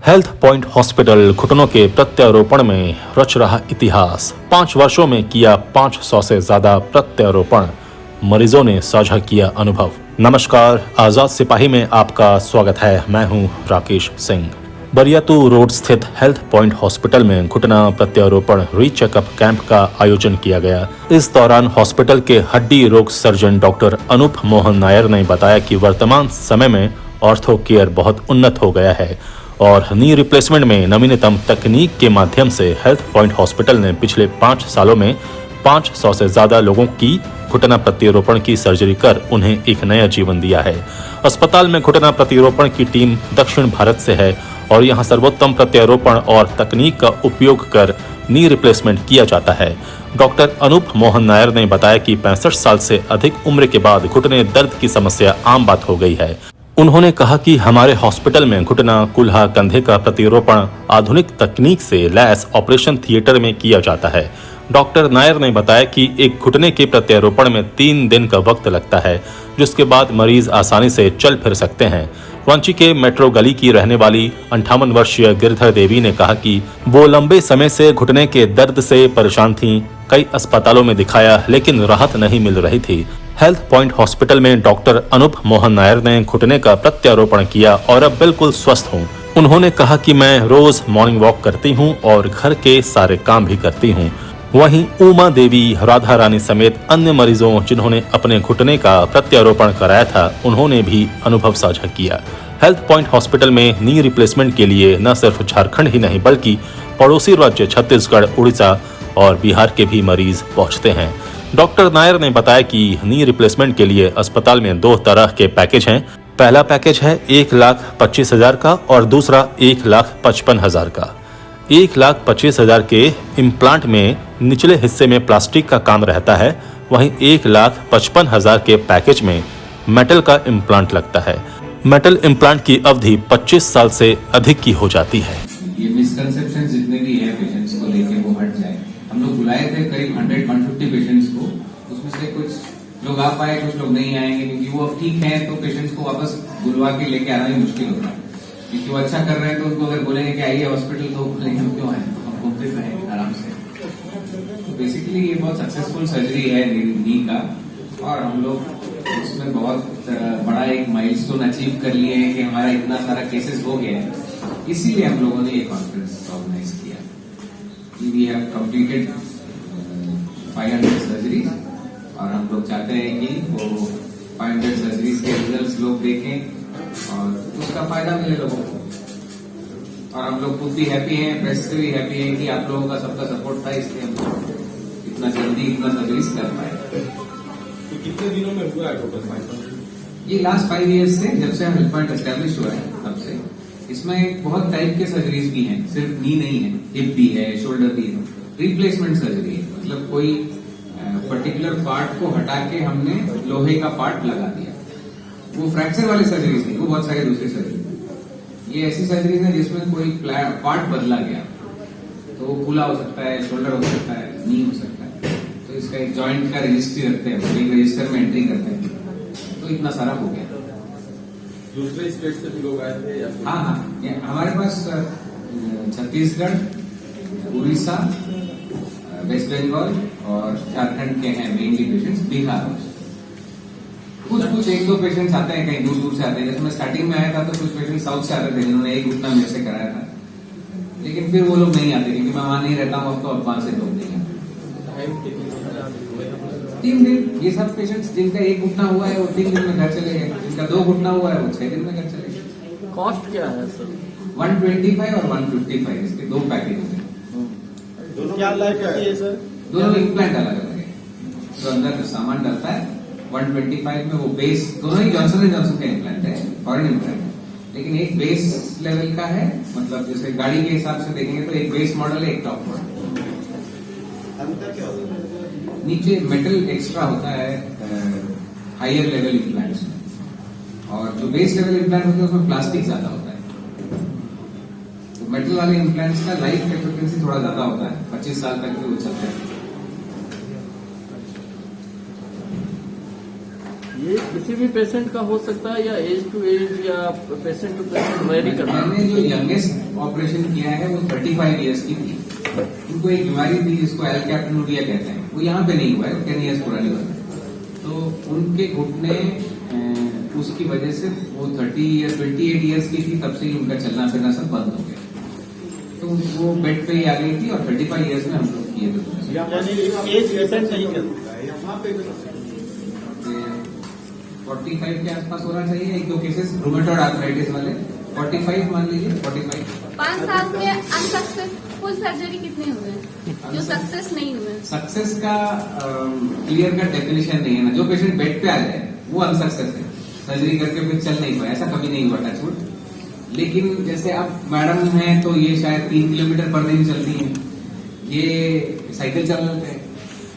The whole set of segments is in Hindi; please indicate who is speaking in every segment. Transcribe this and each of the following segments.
Speaker 1: हेल्थ पॉइंट हॉस्पिटल घुटनों के प्रत्यारोपण में रच रहा इतिहास। 5 वर्षों में किया 500 से ज्यादा प्रत्यारोपण। मरीजों ने साझा किया अनुभव। नमस्कार, आजाद सिपाही में आपका स्वागत है। मैं हूं राकेश सिंह। बरियातू रोड स्थित हेल्थ पॉइंट हॉस्पिटल में घुटना प्रत्यारोपण रीचेकअप कैंप का आयोजन किया गया। इस दौरान हॉस्पिटल के हड्डी रोग सर्जन डॉक्टर अनूप मोहन नायर ने बताया कि वर्तमान समय में ऑर्थो केयर बहुत उन्नत हो गया है और नी रिप्लेसमेंट में नवीनतम तकनीक के माध्यम से हेल्थ पॉइंट हॉस्पिटल ने पिछले 5 सालों में 500 से ज्यादा लोगों की घुटना प्रत्यारोपण की सर्जरी कर उन्हें एक नया जीवन दिया है। अस्पताल में घुटना प्रत्यारोपण की टीम दक्षिण भारत से है और यहां सर्वोत्तम प्रत्यारोपण और तकनीक का उपयोग कर नी रिप्लेसमेंट किया जाता है। डॉक्टर अनूप मोहन नायर ने बताया कि 65 साल से अधिक उम्र के बाद घुटने दर्द की समस्या आम बात हो गई है। उन्होंने कहा कि हमारे हॉस्पिटल में घुटना, कुल्हा, कंधे का प्रत्यारोपण आधुनिक तकनीक से लैस ऑपरेशन थिएटर में किया जाता है। डॉक्टर नायर ने बताया कि एक घुटने के प्रत्यारोपण में 3 दिन का वक्त लगता है, जिसके बाद मरीज आसानी से चल फिर सकते हैं। रांची के मेट्रो गली की रहने वाली 58 वर्षीय गिरधर देवी ने कहा कि वो लंबे समय से घुटने के दर्द से परेशान थीं। कई अस्पतालों में दिखाया लेकिन राहत नहीं मिल रही थी। हेल्थ पॉइंट हॉस्पिटल में डॉक्टर अनूप मोहन नायर ने घुटने का प्रत्यारोपण किया और अब बिल्कुल स्वस्थ हूँ। उन्होंने कहा कि मैं रोज मॉर्निंग वॉक करती हूँ और घर के सारे काम भी करती हूँ। वहीं उमा देवी, राधा रानी समेत अन्य मरीजों जिन्होंने अपने घुटने का प्रत्यारोपण कराया था, उन्होंने भी अनुभव साझा किया। हेल्थ पॉइंट हॉस्पिटल में नी रिप्लेसमेंट के लिए न सिर्फ झारखंड ही नहीं बल्कि पड़ोसी राज्य छत्तीसगढ़, उड़ीसा और बिहार के भी मरीज पहुंचते हैं। डॉक्टर नायर ने बताया कि नी रिप्लेसमेंट के लिए अस्पताल में 2 तरह के पैकेज हैं। पहला पैकेज है 1,25,000 का और दूसरा 1,55,000 का। 1,25,000 के इम्प्लांट में निचले हिस्से में प्लास्टिक का काम रहता है, वहीं 1,55,000 के पैकेज में मेटल का इम्प्लांट लगता है। मेटल इम्प्लांट की अवधि 25 साल से अधिक की हो जाती है।
Speaker 2: ये मिसकंसेप्शन जितने भी है पेशेंट्स को लेके वो हट जाए। हम लोग बुलाए थे करीब 100-150 पेशेंट्स को, उसमें से कुछ लोग आ पाए, कुछ लोग नहीं आएंगे क्योंकि वो अब ठीक है, तो पेशेंट्स को वापस बुलवा के लेके आना भी मुश्किल होता है। क्योंकि वो अच्छा कर रहे हैं तो उनको अगर बोलेंगे कि आइए हॉस्पिटल, तो बोलेंगे हम क्यों आए, हम घूमते रहेंगे आराम से। तो बेसिकली ये बहुत सक्सेसफुल सर्जरी है नी का और हम लोग उसमें बहुत बड़ा एक माइलस्टोन अचीव कर लिए हैं कि हमारा इतना सारा केसेस हो गया है। इसीलिए हम लोगों ने ये कॉन्फ्रेंस ऑर्गेनाइज किया। वी हैव कंप्लीटेड 500 सर्जरीज और हम लोग चाहते हैं कि वो 500 सर्जरीज के रिजल्ट्स लोग देखें और उसका फायदा मिले लोगों को। और हम लोग खुद भी हैप्पी हैं, प्रेस से भी हैप्पी हैं कि आप लोगों का सबका सपोर्ट था, इसलिए हम लोग इतना जल्दी इतना सर्जरीज कर पाए।
Speaker 3: तो कितने दिनों में हुआ है टोटल 500?
Speaker 2: ये लास्ट 5 ईयर्स से, जब से हेल्थ पॉइंट एस्टेब्लिश हुआ है तब से। इसमें बहुत टाइप के सर्जरीज भी हैं, सिर्फ नी नहीं है, हिप भी है, शोल्डर भी है। रिप्लेसमेंट सर्जरी है, मतलब कोई पर्टिकुलर पार्ट को हटा के हमने लोहे का पार्ट लगा दिया। वो फ्रैक्चर वाली सर्जरीज नहीं, वो बहुत सारी दूसरी सर्जरी। ये ऐसी सर्जरीज है जिसमें कोई पार्ट बदला गया, तो वो खुला हो सकता है, शोल्डर हो सकता है, नी हो सकता है। तो इसका एक जॉइंट का रजिस्ट्री रखते हैं, एक रजिस्टर में एंट्री करते हैं, तो इतना सारा हो गया।
Speaker 3: दूसरे स्टेट से भी लोग आए थे या?
Speaker 2: हाँ, हमारे पास छत्तीसगढ़, उड़ीसा, वेस्ट बंगाल और झारखंड के हैं मेनली पेशेंट्स। बिहार कुछ 1-2 पेशेंट्स आते हैं, कहीं दूर दूर से आते हैं। जैसे मैं स्टार्टिंग में आया था तो कुछ पेशेंट साउथ से आते थे जिन्होंने एक घुटना मेरे से कराया था, लेकिन फिर वो लोग नहीं आते क्योंकि मैं वहां नहीं रहता हूँ, अब तो अब वहां से लोग नहीं आते। 3 दिन। ये सब पेशेंट्स जिनका एक घुटना हुआ है वो 3 दिन में घर चले गए, जिनका 2 घुटना हुआ है वो 6 दिन में घर चले गए।
Speaker 4: कॉस्ट क्या है सर?
Speaker 2: 125 और 155, इसके 2 पैकेज हैं।
Speaker 4: क्या लाइफ है सर?
Speaker 2: दोनों इम्प्लांट अलग अलग है, तो अंदर जो सामान डलता है 125 में वो बेस, दोनों ही जॉनसन एंड जॉनसन का इम्प्लांट है, फॉरेन इम्प्लांट है, लेकिन एक बेस लेवल का है, मतलब जैसे गाड़ी के हिसाब से देखेंगे तो एक बेस मॉडल है, एक टॉप मॉडल। नीचे मेटल एक्स्ट्रा होता है हायर लेवल इम्प्लांट्स में, और जो बेस लेवल इम्प्लांट होते हैं उसमें प्लास्टिक ज्यादा होता है। तो मेटल वाले इम्प्लांट्स का लाइफ एक्सपेक्टेंसी थोड़ा ज्यादा होता है, 25 साल तक भी वो चलते हैं।
Speaker 4: ये किसी भी पेशेंट का हो सकता है या एज टू एज या पेशेंट टू पेशेंट वेरी करता है?
Speaker 2: मैंने जो यंगेस्ट ऑपरेशन किया है वो 35 इयर्स की थी। उनको एक बीमारी थी जिसको एल्कैप्टोनुरिया कहते हैं, वो यहाँ पे नहीं हुआ है, 10 इयर्स पुरानी बात है। तो उनके घुटने उसकी वजह से वो 28 इयर्स की थी, तब से ही उनका चलना फिरना सब बंद हो गया। तो वो बेड पे ही आ गई थी और 35 इयर्स में हम लोग किए थे।
Speaker 4: यानी एज डिपेंड नहीं करता।
Speaker 2: 45 के आसपास होना चाहिए। एक दो केसेस रूमेटॉइड आर्थराइटिस वाले 45 मान लीजिए 45।
Speaker 5: 5 साल में अनसक्सेसफुल सर्जरी कितने हुए हैं जो सक्सेस नहीं हुए?
Speaker 2: सक्सेस का क्लियर कट डेफिनेशन नहीं है ना। जो पेशेंट बेड पे आ जाए वो अनसक्सेस है, सर्जरी करके फिर चल नहीं पाए, ऐसा कभी नहीं हुआ टचवुड। लेकिन जैसे अब मैडम हैं तो ये शायद 3 किलोमीटर पर दिन चलती है, ये साइकिल चल लेते हैं,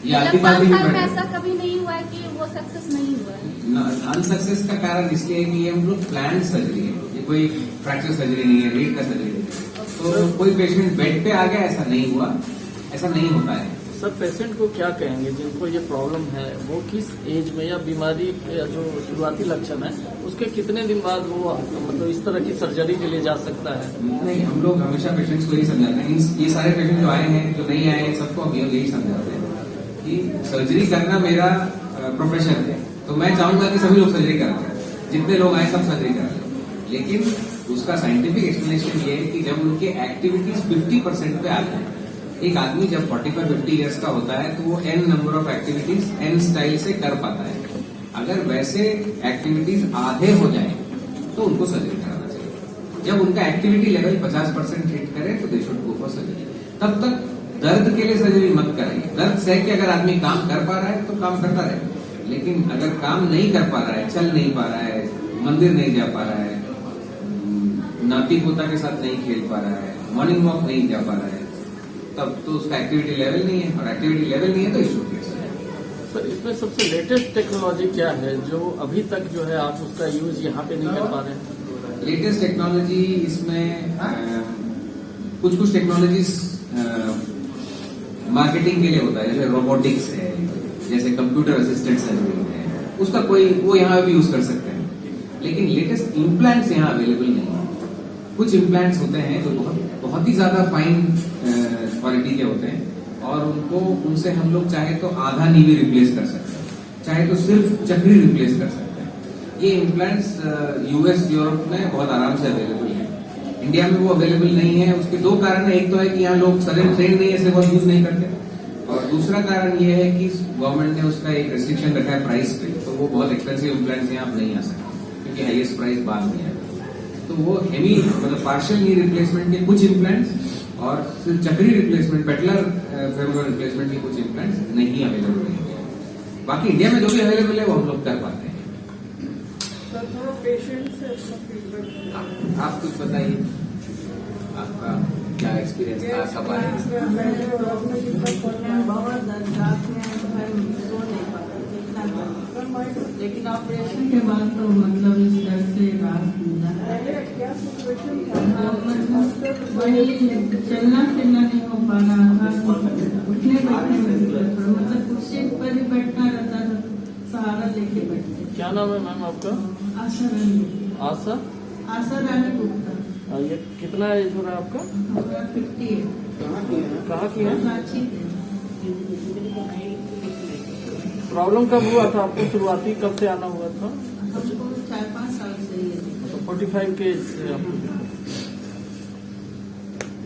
Speaker 2: ये आती
Speaker 5: 5
Speaker 2: पाती
Speaker 5: साल में
Speaker 2: भी
Speaker 5: ऐसा कभी नहीं हुआ है कि वो सक्सेस नहीं हुआ है?
Speaker 2: अनसक्सेस का कारण इसलिए है कि ये हम लोग प्लान सर्जरी है, ये कोई फ्रैक्चर सर्जरी नहीं है, रीढ़ का सर्जरी है। तो कोई पेशेंट बेड पे आ गया ऐसा नहीं हुआ, ऐसा नहीं होता है।
Speaker 4: सर पेशेंट को क्या कहेंगे जिनको ये प्रॉब्लम है, वो किस एज में या बीमारी के जो शुरुआती लक्षण है उसके कितने दिन बाद वो मतलब इस तरह की सर्जरी के लिए जा सकता है?
Speaker 2: नहीं, हम लोग हमेशा पेशेंट्स को यही समझाते हैं, ये सारे पेशेंट जो आए हैं जो नहीं आए हैं सबको हम यही समझाते हैं कि सर्जरी करना मेरा प्रोफेशन है, तो मैं चाहूंगा कि सभी लोग सर्जरी कराएं, जितने लोग आए सब सर्जरी कराएं। लेकिन उसका साइंटिफिक एक्सप्लेनेशन ये है कि जब उनके एक्टिविटीज 50% पे आते हैं, एक आदमी जब 45-50 इयर्स का होता है तो वो n number of activities n style से कर पाता है। अगर वैसे एक्टिविटीज आधे हो जाए तो उनको सर्जरी कराना चाहिए। जब उनका एक्टिविटी लेवल 50% हिट करे तो they should go for surgery. तब तक दर्द के लिए सर्जरी मत कराइए। दर्द सह के अगर आदमी काम कर पा रहा है तो काम करता रहे, लेकिन अगर काम नहीं कर पा रहा है, चल नहीं पा रहा है, मंदिर नहीं जा पा रहा है, नाती पोता के साथ नहीं खेल पा रहा है, मॉर्निंग वॉक नहीं जा पा रहा है, तब तो उसका एक्टिविटी लेवल नहीं है, और एक्टिविटी लेवल नहीं है तो इशू है।
Speaker 4: सर इसमें सबसे लेटेस्ट टेक्नोलॉजी क्या है जो अभी तक जो है आप उसका यूज यहाँ पे नहीं कर पा रहे हैं?
Speaker 2: लेटेस्ट टेक्नोलॉजी इसमें कुछ टेक्नोलॉजीज मार्केटिंग के लिए होता है, जैसे रोबोटिक्स है, जैसे कंप्यूटर असिस्टेंट सर्जरी है, उसका कोई वो यहाँ भी यूज कर सकते हैं। लेकिन लेटेस्ट इम्प्लांट्स यहाँ अवेलेबल नहीं है। कुछ इम्प्लांट्स होते हैं जो बहुत ही ज्यादा फाइन क्वालिटी के होते हैं और उनसे हम लोग चाहे तो आधा नी भी रिप्लेस कर सकते हैं, चाहे तो सिर्फ चक्री रिप्लेस कर सकते हैं। ये इम्प्लांट्स यूएस यूरोप में बहुत आराम से अवेलेबल है, इंडिया में वो अवेलेबल नहीं है। उसके दो कारण है, एक तो है कि यहाँ लोग सर्जन ट्रेन नहीं है इसलिए बहुत यूज नहीं करते, और दूसरा कारण ये है कि गवर्नमेंट ने उसका एक रेस्ट्रिक्शन रखा है प्राइस पे, तो वो बहुत एक्सपेंसिव इम्प्लांट्स यहाँ नहीं आ सकते क्योंकि हाईएस्ट प्राइस बाद में है। तो वो हेवी मतलब पार्शियल नी रिप्लेसमेंट के कुछ इम्प्लांट्स और सिर्फ चक्री रिप्लेसमेंट, पेटलर फेमोरल रिप्लेसमेंट के कुछ इम्प्लांट्स नहीं अवेलेबल है। बाकी इंडिया में जो भी अवेलेबल है वो हम लोग कर पाते हैं। आप कुछ बताइए, आपका क्या एक्सपीरियंस था, कब आए?
Speaker 6: लेकिन ऑपरेशन के बाद तो मतलब इस डर से राहत मिला। वही चलना फिरना नहीं हो पा रहा था, उठने बैठने में मतलब कुर्सी पर ही बैठना रहता था, सहारा लेके बैठते।
Speaker 4: क्या नाम है मैम आपका?
Speaker 6: आशा रानी। आशा रानी गुप्ता।
Speaker 4: ये कितना एज हो रहा है आपका?
Speaker 6: हमारा 50 है।
Speaker 4: कहाँ की है?
Speaker 6: रांची है।
Speaker 4: प्रॉब्लम कब हुआ था आपको? शुरुआती कब से आना हुआ था?
Speaker 6: हमको 4-5 साल से ही है।
Speaker 4: तो 45 के एज से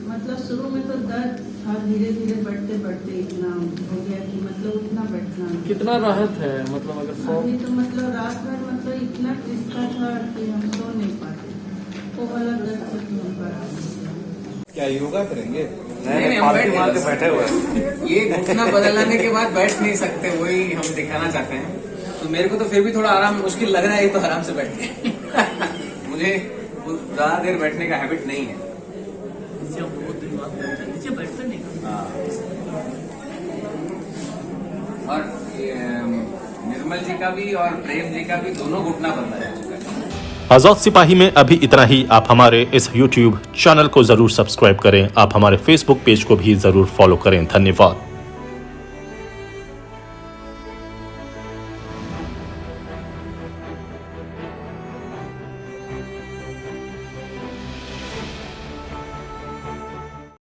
Speaker 6: मतलब शुरू में तो दर्द था, धीरे धीरे बढ़ते बढ़ते इतना हो गया कि मतलब उठना बैठना।
Speaker 4: कितना राहत है मतलब अगर 100?
Speaker 6: अभी तो मतलब रात भर मतलब इतना किस्ता था कि हम सो नहीं पाते, वो वाला दर्द से नहीं पा रहा।
Speaker 3: क्या योगा करेंगे?
Speaker 2: नहीं, हम बैठे हुए हैं। ये घुटना बदलने के बाद बैठ नहीं सकते, वही हम दिखाना चाहते हैं। तो मेरे को तो फिर भी थोड़ा आराम मुश्किल लग रहा है, तो आराम से बैठ के मुझे ज्यादा देर बैठने का हैबिट नहीं है। हाँ। और निर्मल जी का भी और प्रेम जी का भी दोनों घुटना बंद है।
Speaker 1: आजाद सिपाही में अभी इतना ही। आप हमारे इस YouTube चैनल को जरूर सब्सक्राइब करें। आप हमारे Facebook पेज को भी जरूर फॉलो करें। धन्यवाद।